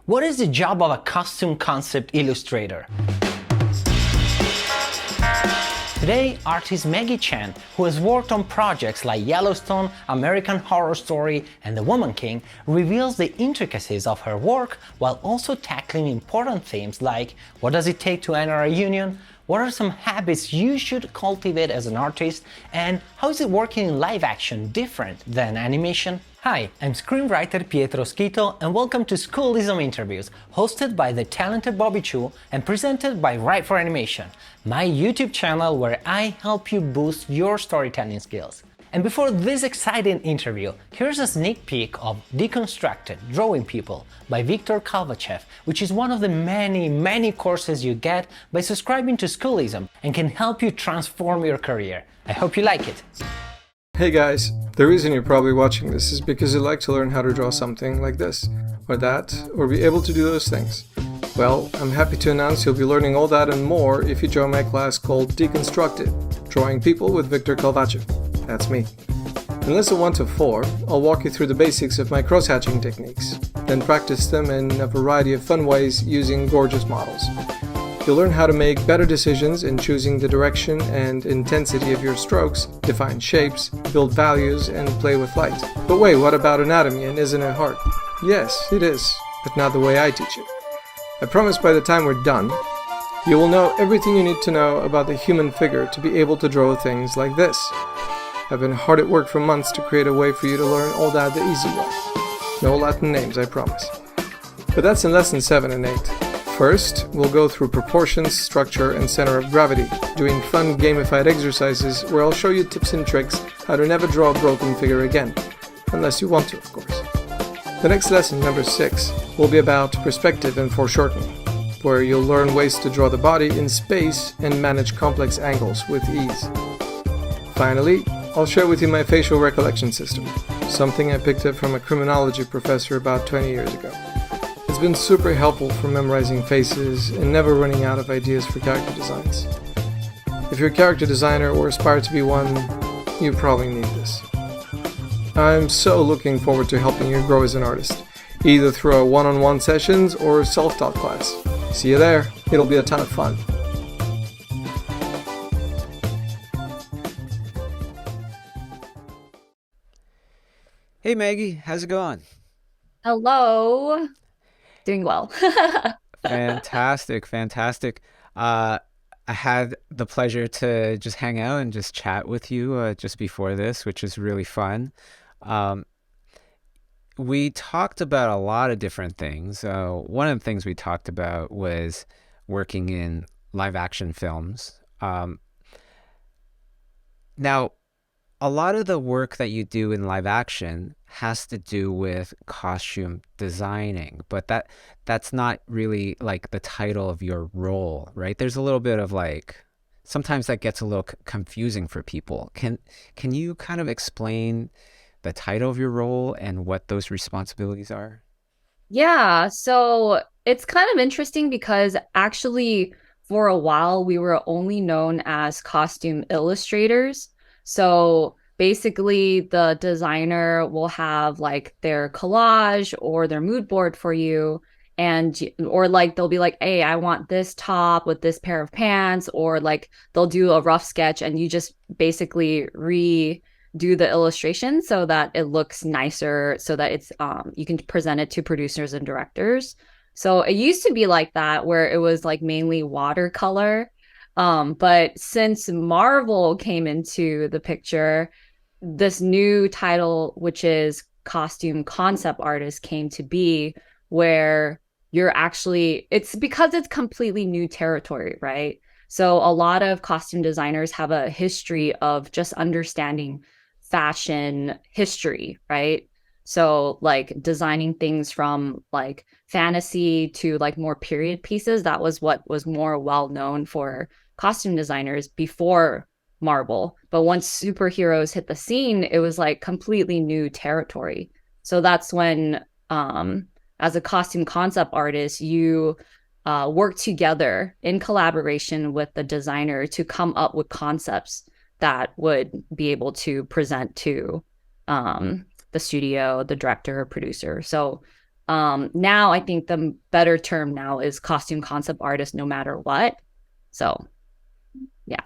What is the job of a costume concept illustrator? Today, artist Maggie Chan, who has worked on projects like Yellowstone, American Horror Story, and The Woman King, reveals the intricacies of her work while also tackling important themes like what does it take to enter a union, what are some habits you should cultivate as an artist, and how is it working in live action different than animation? Hi, I'm screenwriter Pietro Schito and welcome to Schoolism Interviews, hosted by the talented Bobby Chu and presented by Write for Animation, my YouTube channel where I help you boost your storytelling skills. And before this exciting interview, here's a sneak peek of Deconstructed Drawing People by Viktor Kalvachev, which is one of the many courses you get by subscribing to Schoolism and can help you transform your career. I hope you like it. Hey guys, the reason you're probably watching this is because you like to learn how to draw something like this, or that, or be able to do those things. Well, I'm happy to announce you'll be learning all that and more if you join my class called Deconstructed, Drawing People with Viktor Kalvachev. That's me. In lesson 1 to 4, I'll walk you through the basics of my cross-hatching techniques, then practice them in a variety of fun ways using gorgeous models. You'll learn how to make better decisions in choosing the direction and intensity of your strokes, define shapes, build values, and play with light. But wait, what about anatomy, and isn't it hard? Yes, it is, but not the way I teach it. I promise by the time we're done, you will know everything you need to know about the human figure to be able to draw things like this. I've been hard at work for months to create a way for you to learn all that the easy way. No Latin names, I promise. But that's in lesson 7 and 8. First, we'll go through proportions, structure, and center of gravity, doing fun gamified exercises where I'll show you tips and tricks how to never draw a broken figure again. Unless you want to, of course. The next lesson, number 6, will be about perspective and foreshortening, where you'll learn ways to draw the body in space and manage complex angles with ease. Finally, I'll share with you my facial recollection system, something I picked up from a criminology professor about 20 years ago. It's been super helpful for memorizing faces and never running out of ideas for character designs. If you're a character designer or aspire to be one, you probably need this. I'm so looking forward to helping you grow as an artist, either through a one-on-one sessions or self-taught class. See you there, it'll be a ton of fun. Hey Maggie, how's it going? Hello. Doing well. Fantastic. I had the pleasure to just hang out and just chat with you just before this, which is really fun. We talked about a lot of different things. One of the things we talked about was working in live action films. Now, a lot of the work that you do in live action has to do with costume designing, but that's not really like the title of your role, right? There's a little bit of like, sometimes that gets a little confusing for people. Can you kind of explain the title of your role and what those responsibilities are? Yeah, so it's kind of interesting because actually for a while we were only known as costume illustrators. So basically the designer will have like their collage or their mood board for you, and or like they'll be like, hey, I want this top with this pair of pants, or like they'll do a rough sketch and you just basically redo the illustration so that it looks nicer, so that it's you can present it to producers and directors. So it used to be like that, where it was like mainly watercolor. But since Marvel came into the picture, this new title, which is costume concept artist, came to be, where you're actually, it's because it's completely new territory, right? So a lot of costume designers have a history of just understanding fashion history, right? So like designing things from like fantasy to like more period pieces, that was what was more well known for costume designers before Marvel. But once superheroes hit the scene, it was like completely new territory. So that's when, as a costume concept artist, you work together in collaboration with the designer to come up with concepts that would be able to present to the studio, the director, producer. So Now I think the better term now is costume concept artist, no matter what. So yeah.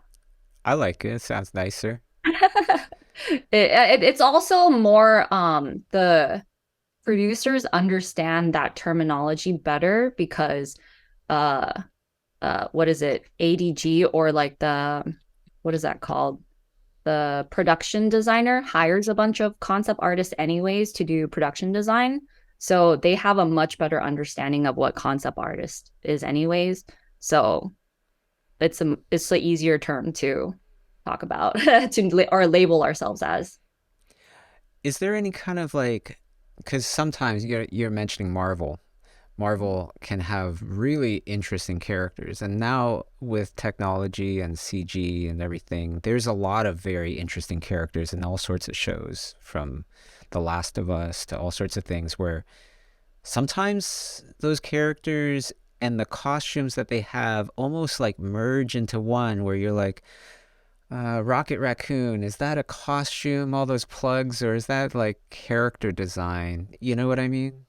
I like it. It sounds nicer. It's also more the producers understand that terminology better because uh what is it, ADG, or like the, what is that called, the production designer hires a bunch of concept artists anyways to do production design, so they have a much better understanding of what concept artist is anyways, so it's an easier term to talk about or label ourselves as. Is there any kind of like, because sometimes you're mentioning Marvel. Marvel can have really interesting characters, and now with technology and CG and everything, there's a lot of very interesting characters in all sorts of shows, from The Last of Us to all sorts of things, where sometimes those characters and the costumes that they have almost like merge into one, where you're like, Rocket Raccoon, is that a costume, all those plugs, or is that like character design? You know what I mean?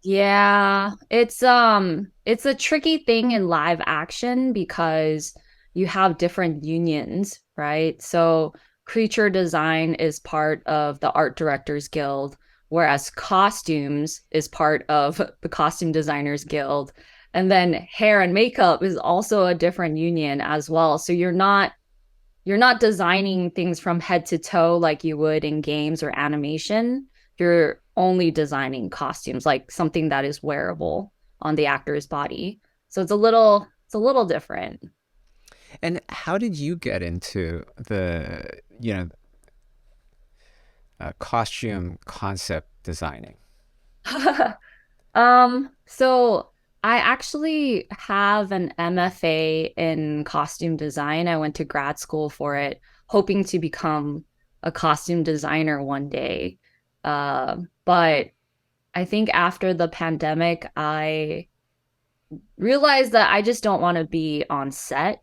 Yeah, it's a tricky thing in live action because you have different unions, right? So creature design is part of the art directors guild, whereas costumes is part of the costume designers guild. And then hair and makeup is also a different union as well. So you're not designing things from head to toe like you would in games or animation. You're only designing costumes, like something that is wearable on the actor's body. So it's a little different. And how did you get into the, costume concept designing? So I actually have an MFA in costume design. I went to grad school for it, hoping to become a costume designer one day. But I think after the pandemic, I realized that I just don't want to be on set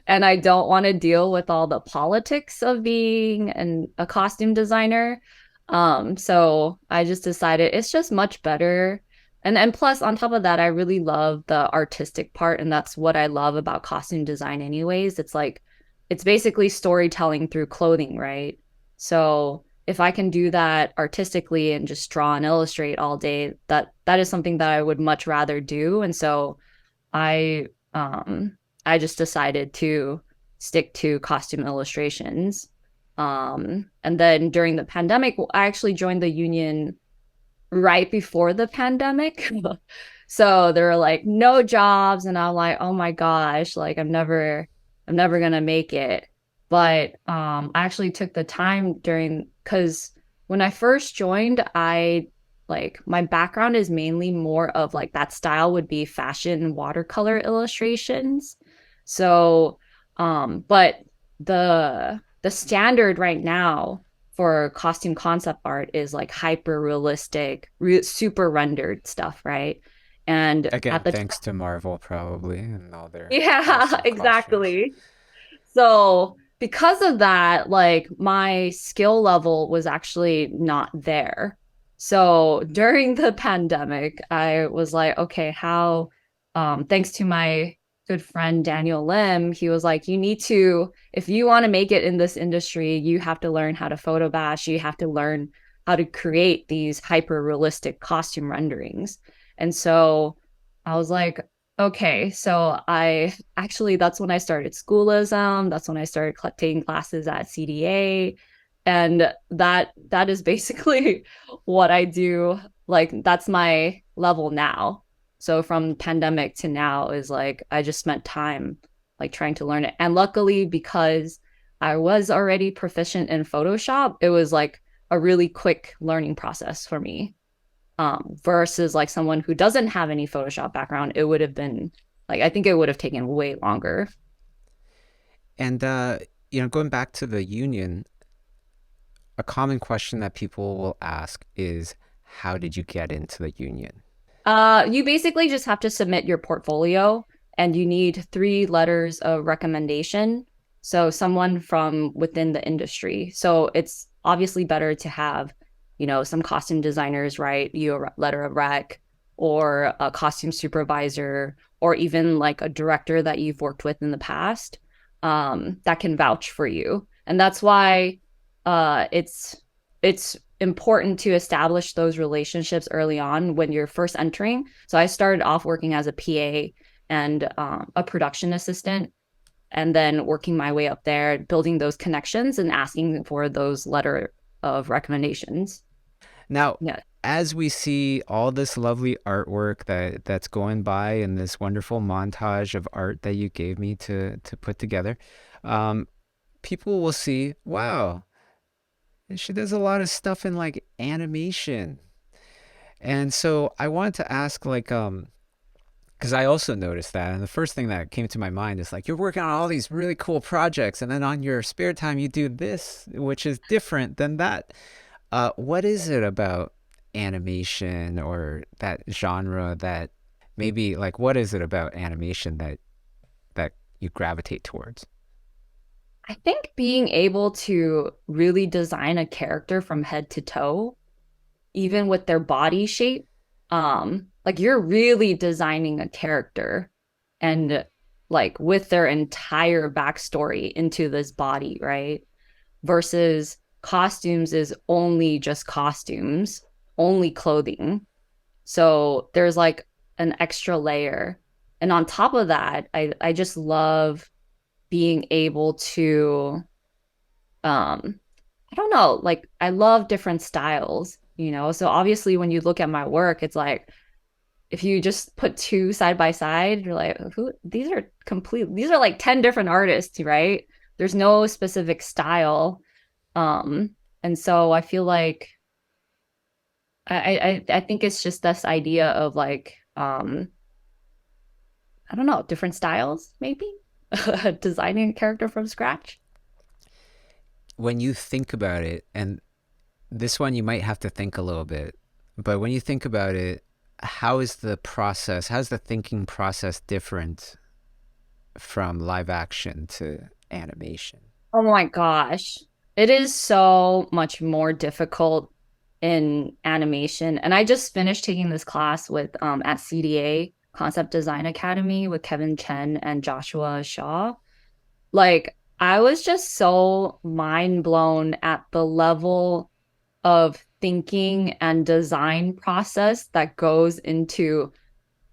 and I don't want to deal with all the politics of being a costume designer. So I just decided it's just much better. And plus on top of that, I really love the artistic part, and that's what I love about costume design anyways. It's like it's basically storytelling through clothing, right? So if I can do that artistically and just draw and illustrate all day, that is something that I would much rather do. And so I I just decided to stick to costume illustrations. And then during the pandemic, I actually joined the union right before the pandemic. So there were like no jobs, and I'm like, oh my gosh, like I'm never gonna make it. But I actually took the time during, because when I first joined, I like my background is mainly more of like that style would be fashion watercolor illustrations. So but the standard right now for costume concept art is like hyper realistic, super rendered stuff, right? And Again, at the thanks to Marvel, probably, and all their yeah, awesome costumes. exactly. So because of that, like my skill level was actually not there. So during the pandemic, I was like, okay, how, thanks to my good friend Daniel Lim, he was like, you need to, if you want to make it in this industry, you have to learn how to photo bash, you have to learn how to create these hyper realistic costume renderings. And so I was like, okay, so I actually, that's when I started schoolism. That's when I started taking classes at CDA. And that is basically what I do. Like that's my level now. So from pandemic to now is like I just spent time like trying to learn it. And luckily because I was already proficient in Photoshop, it was like a really quick learning process for me, versus like someone who doesn't have any Photoshop background, it would have been like, I think it would have taken way longer. And going back to the union, a common question that people will ask is, how did you get into the union? You basically just have to submit your portfolio and you need 3 letters of recommendation. So someone from within the industry. So it's obviously better to have some costume designers write you a letter of rec, or a costume supervisor, or even like a director that you've worked with in the past, that can vouch for you. And that's why it's important to establish those relationships early on when you're first entering. So I started off working as a PA and a production assistant, and then working my way up there, building those connections and asking for those letter of recommendations. Now, Yeah. as we see all this lovely artwork that's going by and this wonderful montage of art that you gave me to put together, people will see, wow, she does a lot of stuff in like animation. And so I wanted to ask, like, because I also noticed that, and the first thing that came to my mind is like, you're working on all these really cool projects, and then on your spare time you do this, which is different than that. What is it about animation or that genre that maybe, like, what is it about animation that you gravitate towards? I think being able to really design a character from head to toe, even with their body shape, like you're really designing a character, and like with their entire backstory into this body, right? Versus costumes is only just costumes, only clothing. So there's like an extra layer. And on top of that, I just love being able to I don't know, like I love different styles. So obviously when you look at my work, it's like if you just put two side by side, you're like, who these are like 10 different artists, right? There's no specific style. And so I feel like I think it's just this idea of like I don't know, different styles, maybe designing a character from scratch. When you think about it, and this one you might have to think a little bit, but when you think about it, how's the thinking process different from live action to animation? Oh my gosh. It is so much more difficult in animation. And I just finished taking this class with at CDA, Concept Design Academy, with Kevin Chen and Joshua Shaw. Like I was just so mind blown at the level of thinking and design process that goes into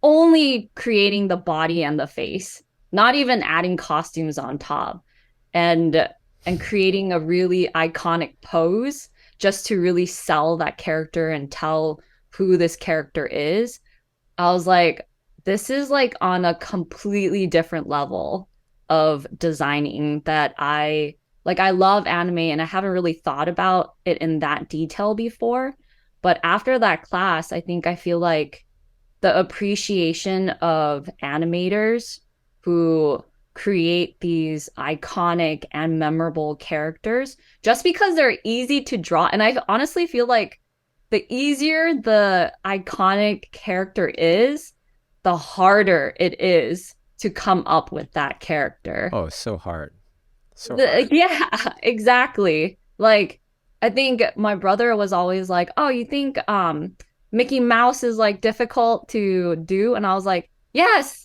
only creating the body and the face, not even adding costumes on top, and creating a really iconic pose just to really sell that character and tell who this character is. I was like, this is like on a completely different level of designing that I love anime, and I haven't really thought about it in that detail before. But after that class, I think I feel like the appreciation of animators who create these iconic and memorable characters just because they're easy to draw. And I honestly feel like the easier the iconic character is, the harder it is to come up with that character. Oh, so hard. So hard. Yeah, exactly. Like, I think my brother was always like, "Oh, you think Mickey Mouse is like difficult to do?" And I was like, "Yes."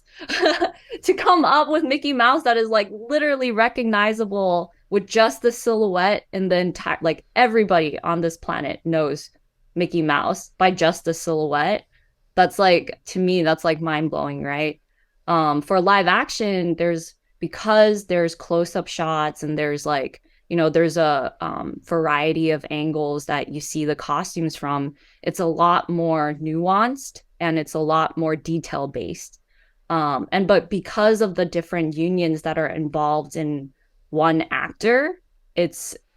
To come up with Mickey Mouse that is like literally recognizable with just the silhouette, and the entire, like everybody on this planet knows Mickey Mouse by just the silhouette. That's like, to me, that's like mind-blowing, right? For live action, because there's close-up shots, and there's like, there's a variety of angles that you see the costumes from. It's a lot more nuanced, and it's a lot more detail based. But because of the different unions that are involved in one actor,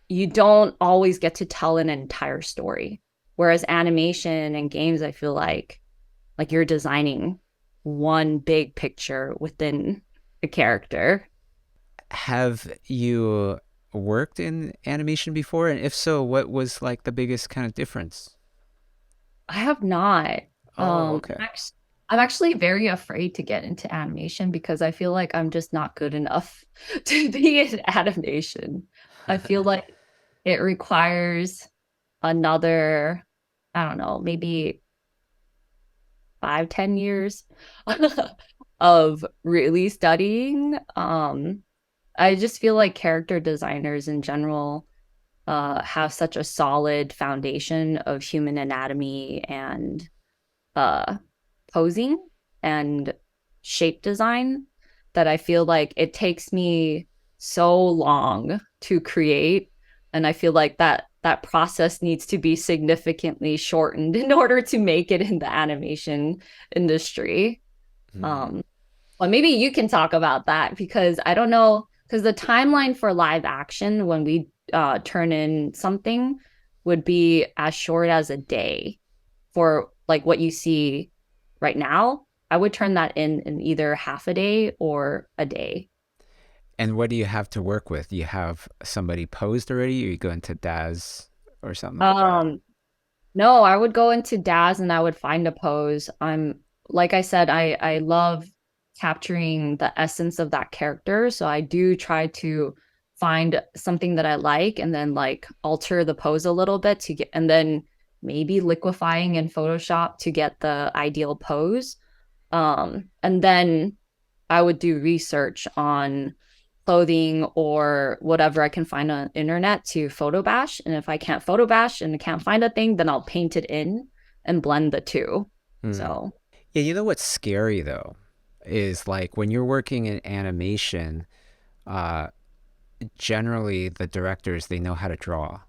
you don't always get to tell an entire story. Whereas animation and games, I feel like you're designing one big picture within a character. Have you worked in animation before? And if so, what was like the biggest kind of difference? I have not. Oh, okay. I'm actually very afraid to get into animation because I feel like I'm just not good enough to be in animation. I feel like it requires another, I don't know, maybe 5, 10 years of really studying. I just feel like character designers in general have such a solid foundation of human anatomy and uh, posing and shape design that I feel like it takes me so long to create. And I feel like that process needs to be significantly shortened in order to make it in the animation industry. Mm. Um, well, maybe you can talk about that because I don't know, because the timeline for live action when we turn in something would be as short as a day for like what you see right now. I would turn that in either half a day or a day. And what do you have to work with? You have somebody posed already, or you go into DAZ or something like that? Um, no, I would go into DAZ and I would find a pose. I'm like I said, I love capturing the essence of that character, so I do try to find something that I like and then like alter the pose a little bit to get and then maybe liquefying in Photoshop to get the ideal pose. And then I would do research on clothing or whatever I can find on the internet to photo bash. And if I can't photo bash and I can't find a thing, then I'll paint it in and blend the two. Hmm. So, Yeah, you know what's scary though is like when you're working in animation, uh, generally the directors they know how to draw.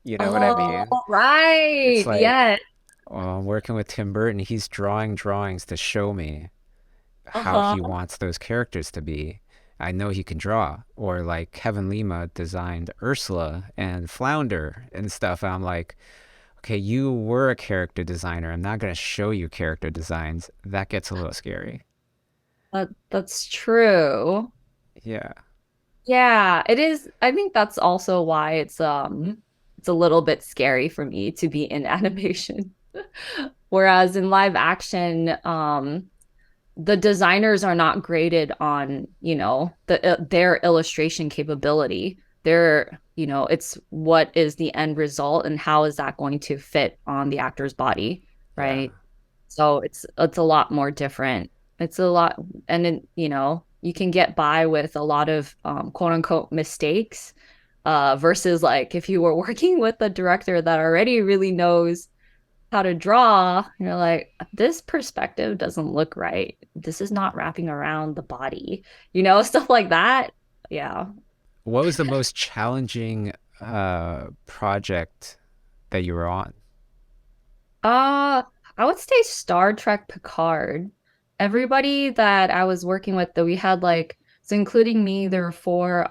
You know what I oh, mean? It's right. like, Yes. I'm working with Tim Burton, he's drawing drawings to show me how Uh-huh. he wants those characters to be. I know he can draw. Or like Kevin Lima designed Ursula and Flounder and stuff. I'm like, okay, you were a character designer. I'm not going to show you character designs. That gets a little scary. That's true. Yeah. Yeah, it is. I think that's also why it's a little bit scary for me to be in animation. Whereas in live action, the designers are not graded on, their illustration capability. It's what is the end result and how is that going to fit on the actor's body, Yeah. right? So it's a lot more different. It's a lot, and you can get by with a lot of quote unquote mistakes, versus like if you were working with a director that already really knows how to draw, you're like, this perspective doesn't look right. This is not wrapping around the body, stuff like that. Yeah. What was the most challenging project that you were on? Uh, I would say Star Trek Picard. Everybody that I was working with, that we had like, so including me, there were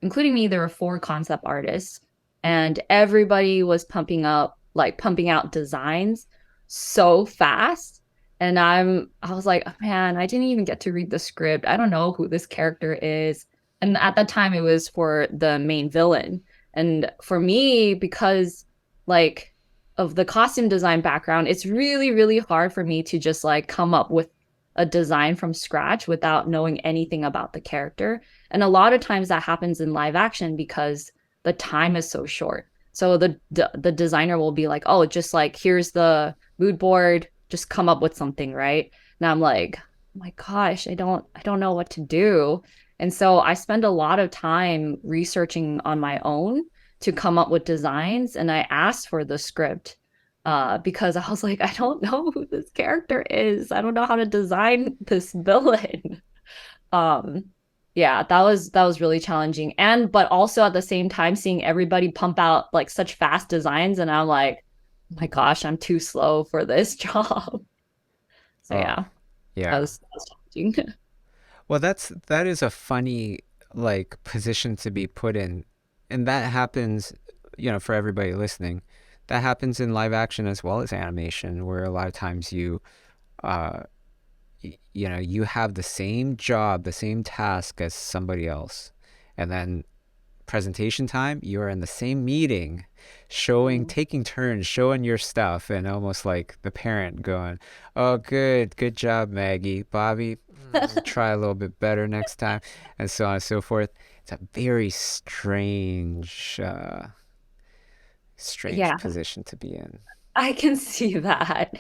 including me, there were four concept artists, and everybody was pumping out designs so fast. And I was like, oh, man, I didn't even get to read the script. I don't know who this character is. And at that time, it was for the main villain. And for me, because like, of the costume design background, it's really, really hard for me to just like come up with a design from scratch without knowing anything about the character. And a lot of times that happens in live action because the time is so short. So the designer will be like, "Oh, just like here's the mood board, just come up with something, right?" And I'm like, "Oh my gosh, I don't know what to do." And so I spend a lot of time researching on my own to come up with designs. And I asked for the script because I was like, I don't know who this character is. I don't know how to design this villain. Um, yeah, that was really challenging. And but also at the same time, seeing everybody pump out like such fast designs, and I'm like, oh my gosh, I'm too slow for this job. So Oh, yeah, that yeah. was, that was challenging. Well, that is a funny like position to be put in, and that happens, for everybody listening. That happens in live action as well as animation, where a lot of times uh, you have the same job, the same task as somebody else, and then presentation time, you are in the same meeting, taking turns, showing your stuff, and almost like the parent going, "Oh, good job, Maggie. Bobby, try a little bit better next time," and so on and so forth. It's a very strange, Strange Yeah, position to be in. I can see that.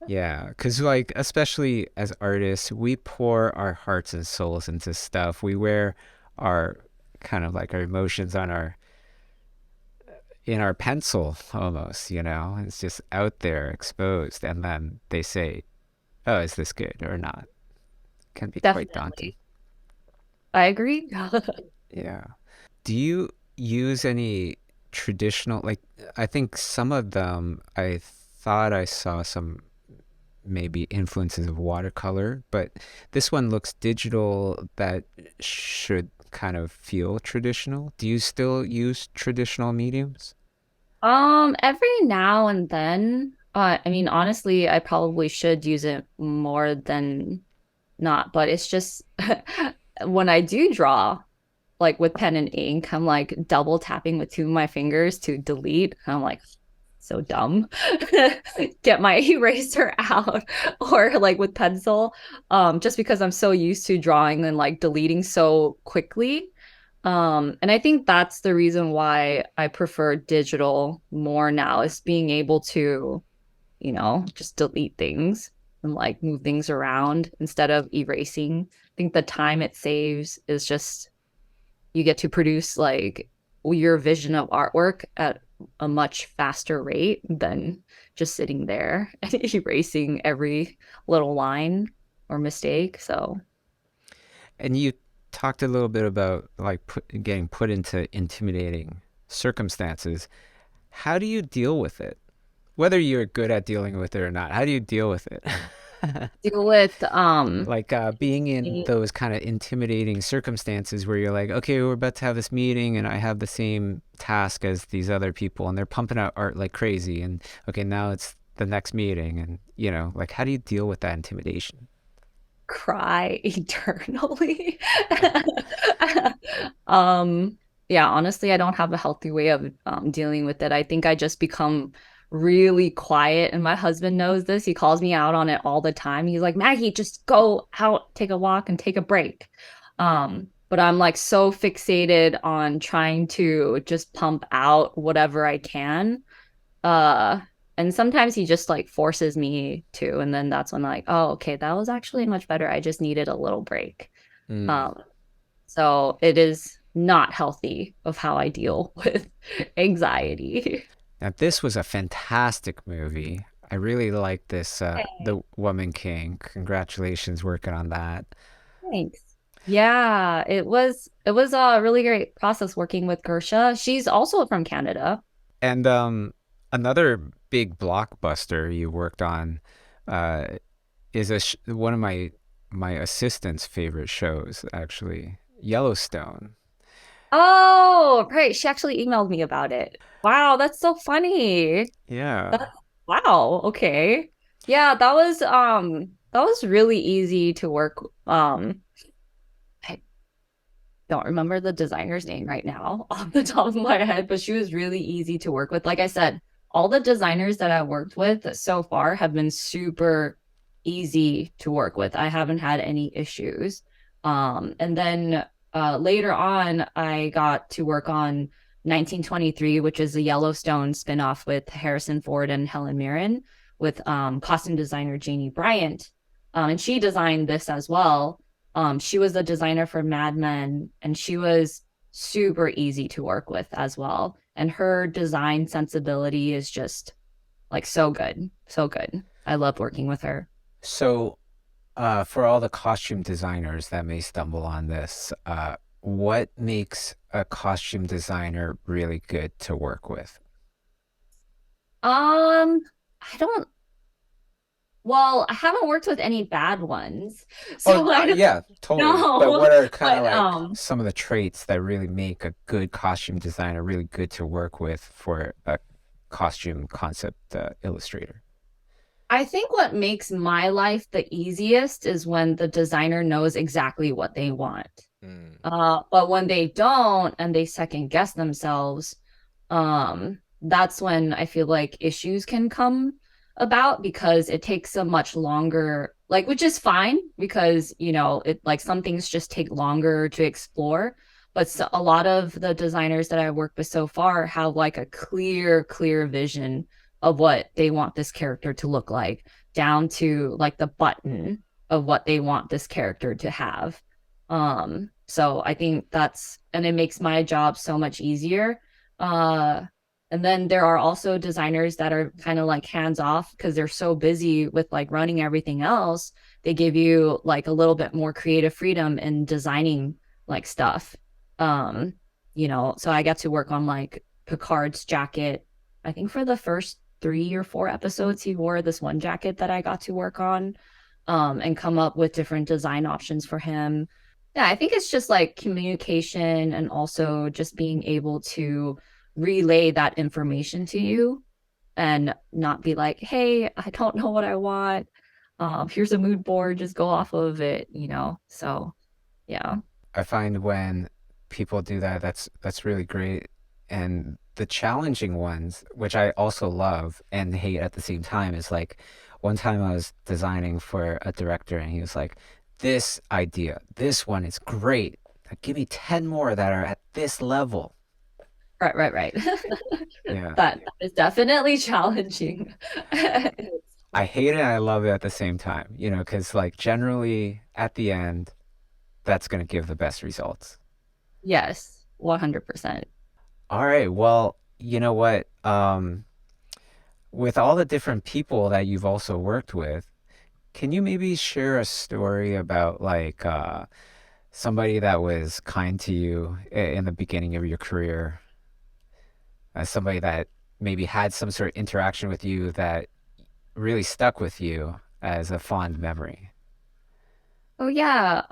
Yeah, because like especially as artists, we pour our hearts and souls into stuff. We wear our kind of like our emotions on our in our pencil almost, you know. It's just out there exposed, and then they say, "Oh, is this good or not?" Can be quite daunting. Definitely. I agree. Yeah. Do you use any traditional like I think some of them I thought I saw some maybe influences of watercolor, but this one looks digital that should kind of feel traditional. Do you still use traditional mediums? Every now and then, I mean, honestly, I probably should use it more than not, but it's just when I do draw, like with pen and ink, I'm like double tapping with two of my fingers to delete. I'm like, so dumb. Get my eraser out or like with pencil. Just because I'm so used to drawing and like deleting so quickly. And I think that's the reason why I prefer digital more now is being able to, just delete things and like move things around instead of erasing. I think the time it saves is just you get to produce like your vision of artwork at a much faster rate than just sitting there and erasing every little line or mistake. So, And you talked a little bit about like getting put into intimidating circumstances. How do you deal with it? Whether you're good at dealing with it or not, how do you deal with it? deal with Like being in those kind of intimidating circumstances where you're like, okay, we're about to have this meeting and I have the same task as these other people and they're pumping out art like crazy. And okay, now it's the next meeting. And, like how do you deal with that intimidation? cry eternally. um, yeah, honestly, I don't have a healthy way of dealing with it. I think I just become really quiet, and my husband knows this. He calls me out on it all the time. He's like, Maggie, just go out, take a walk, and take a break. But I'm like so fixated on trying to just pump out whatever I can. Uh, and sometimes he just like forces me to, and then that's when I'm like, oh, okay, that was actually much better. I just needed a little break. Mm. Um, so it is not healthy of how I deal with anxiety. Now, this was a fantastic movie. I really like this, The Woman King. Congratulations working on that. Thanks. Yeah, it was a really great process working with Gersha. She's also from Canada. And another big blockbuster you worked on uh, is one of my assistant's favorite shows, actually, Yellowstone. Oh, right. She actually emailed me about it. Wow, that's so funny. Yeah. That, wow, okay. Yeah, that was really easy to work. I don't remember the designer's name right now off the top of my head, but she was really easy to work with. Like I said, all the designers that I worked with so far have been super easy to work with. I haven't had any issues. And then later on, I got to work on 1923, which is a Yellowstone spinoff with Harrison Ford and Helen Mirren with costume designer Janie Bryant. And she designed this as well. She was a designer for Mad Men, and she was super easy to work with as well. And her design sensibility is just like so good, so good. I love working with her. So, for all the costume designers that may stumble on this, what makes a costume designer really good to work with? I don't. Well, I haven't worked with any bad ones, Oh, so I don't yeah, totally. But know. what are kind of But like some of the traits that really make a good costume designer really good to work with for a costume concept illustrator? I think what makes my life the easiest is when the designer knows exactly what they want. Mm. But when they don't and they second guess themselves, that's when I feel like issues can come about because it takes a much longer, like, which is fine because, it like some things just take longer to explore. but a lot of the designers that I worked with so far have like a clear vision of what they want this character to look like, down to like the button of what they want this character to have. So I think that's, and it makes my job so much easier. Uh, and then there are also designers that are kind of like hands off because they're so busy with like running everything else. They give you like a little bit more creative freedom in designing like stuff. Um, so I got to work on like Picard's jacket. I think for the first 3 or 4 episodes, he wore this one jacket that I got to work on, and come up with different design options for him. Yeah, I think it's just like communication and also just being able to relay that information to you and not be like, hey, I don't know what I want. Here's a mood board, just go off of it. So yeah. I find when people do that, that's really great. And the challenging ones, which I also love and hate at the same time, is like one time I was designing for a director and he was like, this idea, this one is great. Give me 10 more that are at this level. Right. Yeah. That is definitely challenging. I hate it and I love it at the same time, because like generally at the end, that's going to give the best results. Yes, 100%. All right. Well, you know what? With all the different people that you've also worked with, can you maybe share a story about like somebody that was kind to you in the beginning of your career? Somebody that maybe had some sort of interaction with you that really stuck with you as a fond memory? Oh yeah.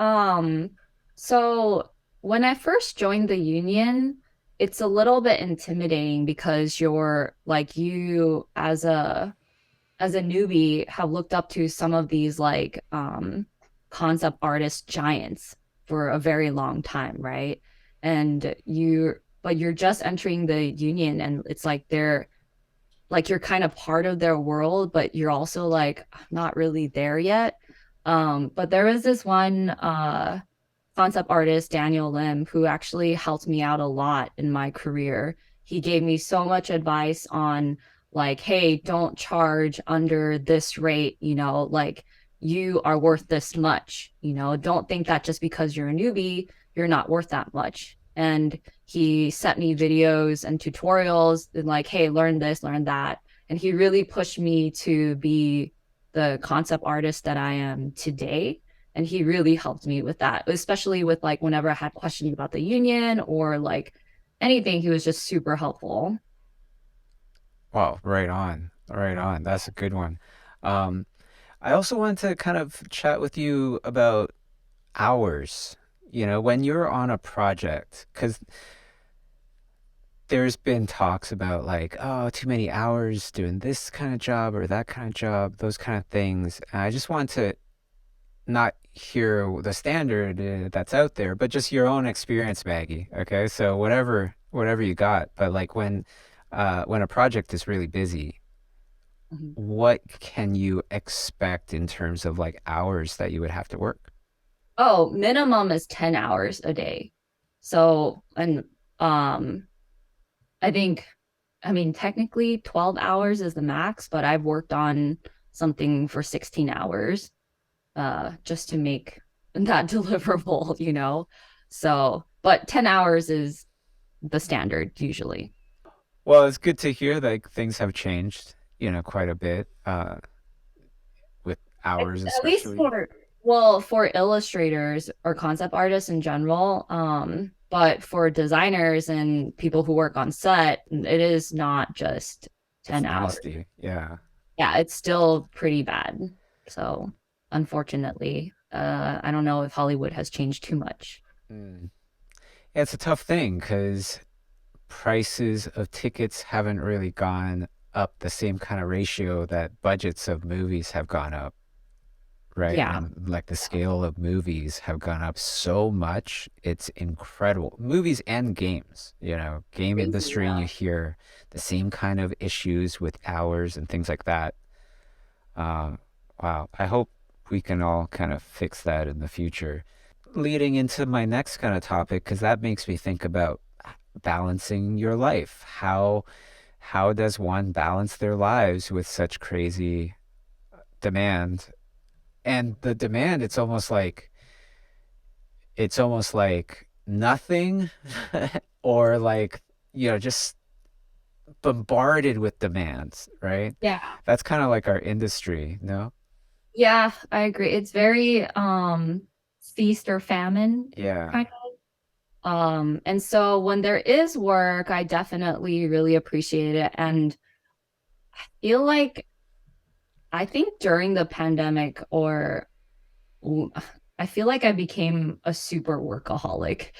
So when I first joined the union, it's a little bit intimidating because you as a newbie have looked up to some of these like concept artist giants for a very long time, right? And you're just entering the union and it's like they're like you're kind of part of their world, but you're also like not really there yet. But there was this one concept artist, Daniel Lim, who actually helped me out a lot in my career. He gave me so much advice on like, hey, don't charge under this rate, like you are worth this much, don't think that just because you're a newbie, you're not worth that much. And he sent me videos and tutorials and like, hey, learn this, learn that. And he really pushed me to be the concept artist that I am today. And he really helped me with that, especially with like whenever I had questions about the union or like anything, he was just super helpful. Wow, right on. Right on. That's a good one. Um, I also wanted to kind of chat with you about hours, when you're on a project, because there's been talks about like, oh, too many hours doing this kind of job or that kind of job, those kind of things. And I just want to not hear the standard that's out there, but just your own experience, Maggie. Okay, so whatever you got. But like when a project is really busy, Mhm. what can you expect in terms of like hours that you would have to work? Oh, minimum is 10 hours a day. So, and um, I think, I mean, technically 12 hours is the max, but I've worked on something for 16 hours just to make that deliverable. So, but 10 hours is the standard usually. Well, it's good to hear that things have changed, quite a bit, with hours At least especially. for illustrators or concept artists in general, but for designers and people who work on set, it is not just It's 10 hours. nasty. Yeah. Yeah, it's still pretty bad. So, unfortunately, I don't know if Hollywood has changed too much. Mm. Yeah, it's a tough thing because prices of tickets haven't really gone up the same kind of ratio that budgets of movies have gone up, right? Yeah. And like the scale of movies have gone up so much, it's incredible. Movies and games, game Crazy, industry, and yeah. you hear the same kind of issues with hours and things like that. Wow. I hope we can all kind of fix that in the future. leading into my next kind of topic because that makes me think about balancing your life. How does one balance their lives with such crazy demand? And the demand, it's almost like nothing or like, just bombarded with demands, right? Yeah. That's kind of like our industry, no? Yeah, I agree. It's very feast or famine Yeah. kind of. And so when there is work, I definitely really appreciate it. And feel like I think during the pandemic or w- I feel like I became a super workaholic.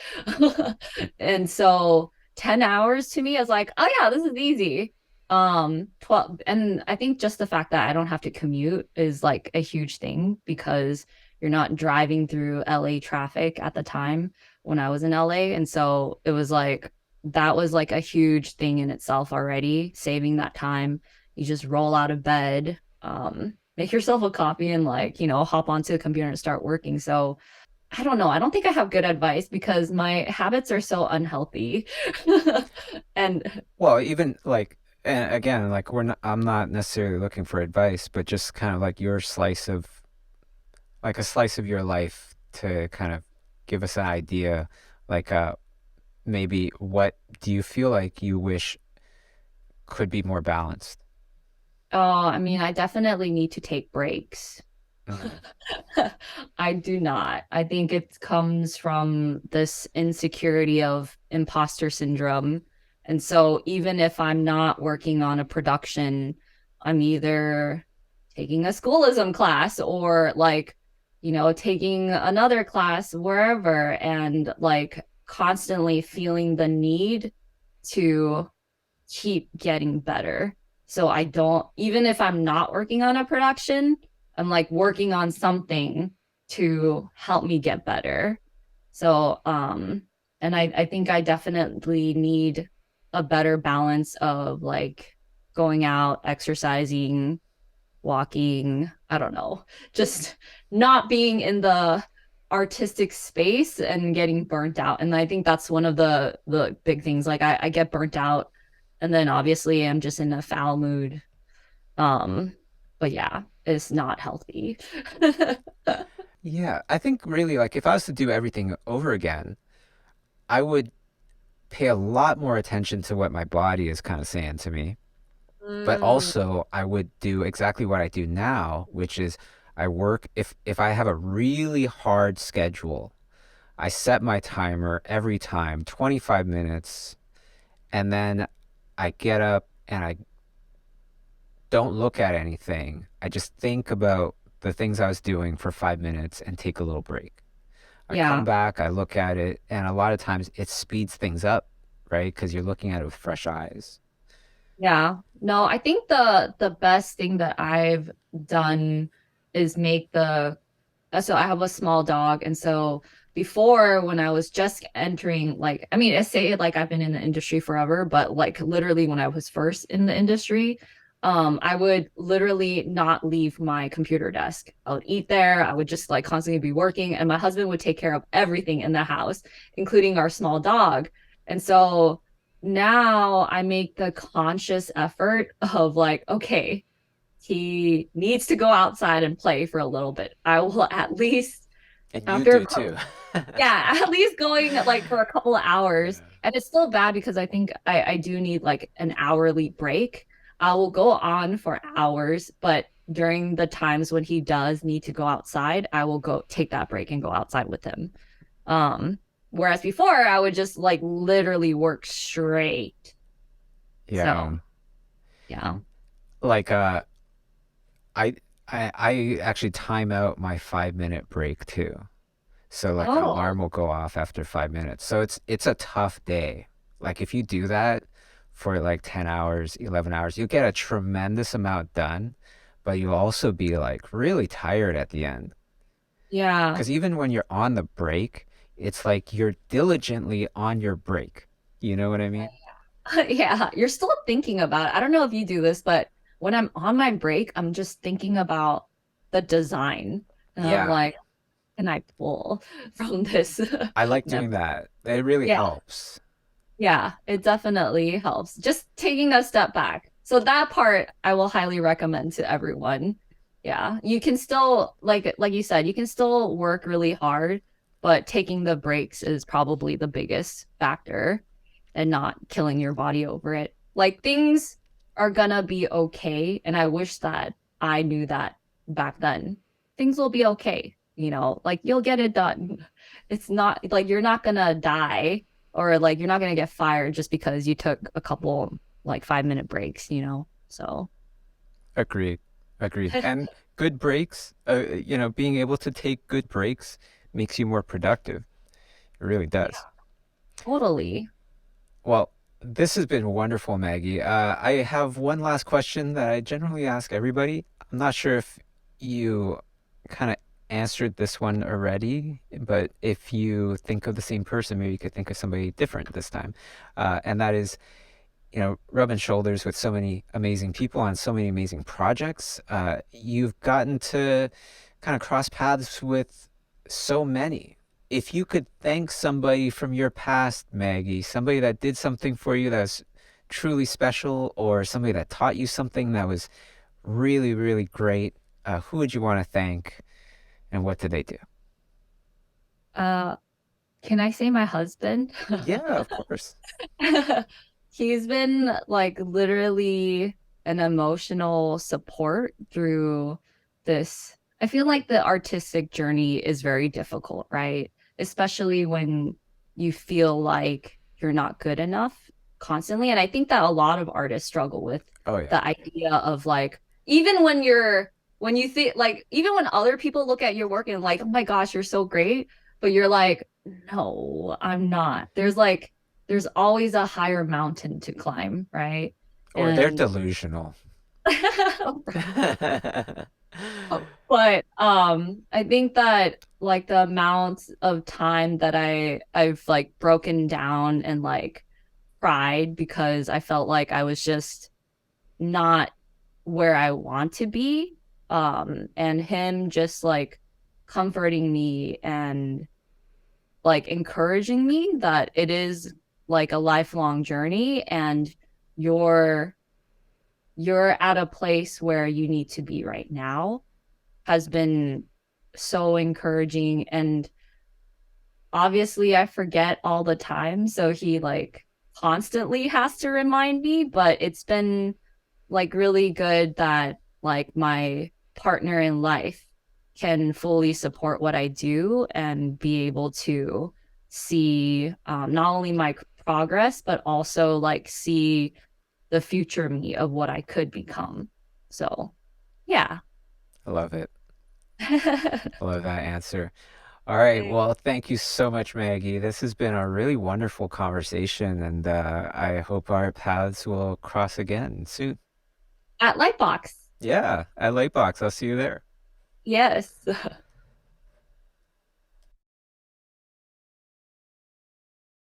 And so 10 hours to me is like, oh yeah, this is easy. 12, and I think just the fact that I don't have to commute is like a huge thing because you're not driving through LA traffic at the time when I was in LA. And so it was like that was like a huge thing in itself already, saving that time. You just roll out of bed, make yourself a coffee and like, hop onto the computer and start working. So I don't know. I don't think I have good advice because my habits are so unhealthy. And Well, even like, and again, like I'm not necessarily looking for advice, but just kind of like like a slice of your life to kind of give us an idea, like maybe what do you feel like you wish could be more balanced? I mean, I definitely need to take breaks. Mhm. I do not. I think it comes from this insecurity of imposter syndrome. And so even if I'm not working on a production, I'm either taking a schoolism class or like, taking another class wherever and like constantly feeling the need to keep getting better. So I don't, even if I'm not working on a production, I'm like working on something to help me get better. So, and I think I definitely need a better balance of like going out, exercising, walking, I don't know, just not being in the artistic space and getting burnt out. And I think that's one of the big things. Like I get burnt out and then obviously I'm just in a foul mood. Um, but yeah, it's not healthy. Yeah, I think really like if I was to do everything over again, I would pay a lot more attention to what my body is kind of saying to me. But Mm, also I would do exactly what I do now, which is I work if I have a really hard schedule, I set my timer every time, 25 minutes, and then I get up and I don't look at anything. I just think about the things I was doing for 5 minutes and take a little break. I come yeah. back, I look at it, and a lot of times it speeds things up, right? Because you're looking at it with fresh eyes. Yeah. No, I think the best thing that I've done is make the so I have a small dog and so before when I was just entering like I mean I say it like I've been in the industry forever but like literally when I was first in the industry I would literally not leave my computer desk. I would eat there. I would just like constantly be working and my husband would take care of everything in the house, including our small dog. And so now I make the conscious effort of like, okay, he needs to go outside and play for a little bit. I will at least And you after do too. yeah, at least going like for a couple of hours. Yeah. And it's still bad because I think I do need like an hourly break. I will go on for hours, but during the times when he does need to go outside, I will go take that break and go outside with him. Um, Whereas before I would just like literally work straight. So Yeah. yeah. Like I I actually time out my 5 minute break too. So like an Oh, alarm will go off after 5 minutes. So it's a tough day. Like if you do that for like 10 hours, 11 hours, you'll get a tremendous amount done, but you'll also be like really tired at the end. yeah. Because even when you're on the break, it's like you're diligently on your break. You know what I mean? Yeah, you're still thinking about it. I don't know if you do this, but when I'm on my break, I'm just thinking about the design. And I'm Yeah. like, can I pull from this I like doing number? that. It really Yeah. helps. Yeah, it definitely helps. Just taking a step back. So that part I will highly recommend to everyone. Yeah, you can still like you said, you can still work really hard, but taking the breaks is probably the biggest factor and not killing your body over it. Like things are gonna be okay, and I wish that I knew that back then. Things will be okay, like you'll get it done. It's not like you're not gonna die or like you're not gonna get fired just because you took a couple like 5-minute breaks. So Agreed. Agreed. And good breaks, being able to take good breaks makes you more productive. It really does. totally. Well, this has been wonderful, Maggie. I have one last question that I generally ask everybody. I'm not sure if you kind of answered this one already, but if you think of the same person, maybe you could think of somebody different this time. And that is, rubbing shoulders with so many amazing people on so many amazing projects. You've gotten to kind of cross paths with so many. If you could thank somebody from your past, Maggie, somebody that did something for you that was truly special, or somebody that taught you something that was really, really great, who would you want to thank, and what did they do? Uh, can I say my husband? Yeah, of course. He's been like literally an emotional support through this. I feel like the artistic journey is very difficult, right? Especially when you feel like you're not good enough constantly. And I think that a lot of artists struggle with Oh yeah. the idea of like, even when you think like, even when other people look at your work and like, oh my gosh, you're so great, but you're like, no, I'm not. There's always a higher mountain to climb, right? Or they're And delusional. but I think that like the amount of time that I've like broken down and like cried because I felt like I was just not where I want to be. And him just like comforting me and like encouraging me that it is like a lifelong journey and you're you're at a place where you need to be right now has been so encouraging. And obviously I forget all the time, so he like constantly has to remind me, but it's been like really good that like my partner in life can fully support what I do and be able to see not only my progress but also like see the future me of what I could become. So yeah. I love it. I love that answer. All right. Well, thank you so much, Maggie. This has been a really wonderful conversation, and I hope our paths will cross again soon. At Lightbox. Yeah, at Lightbox. I'll see you there. Yes.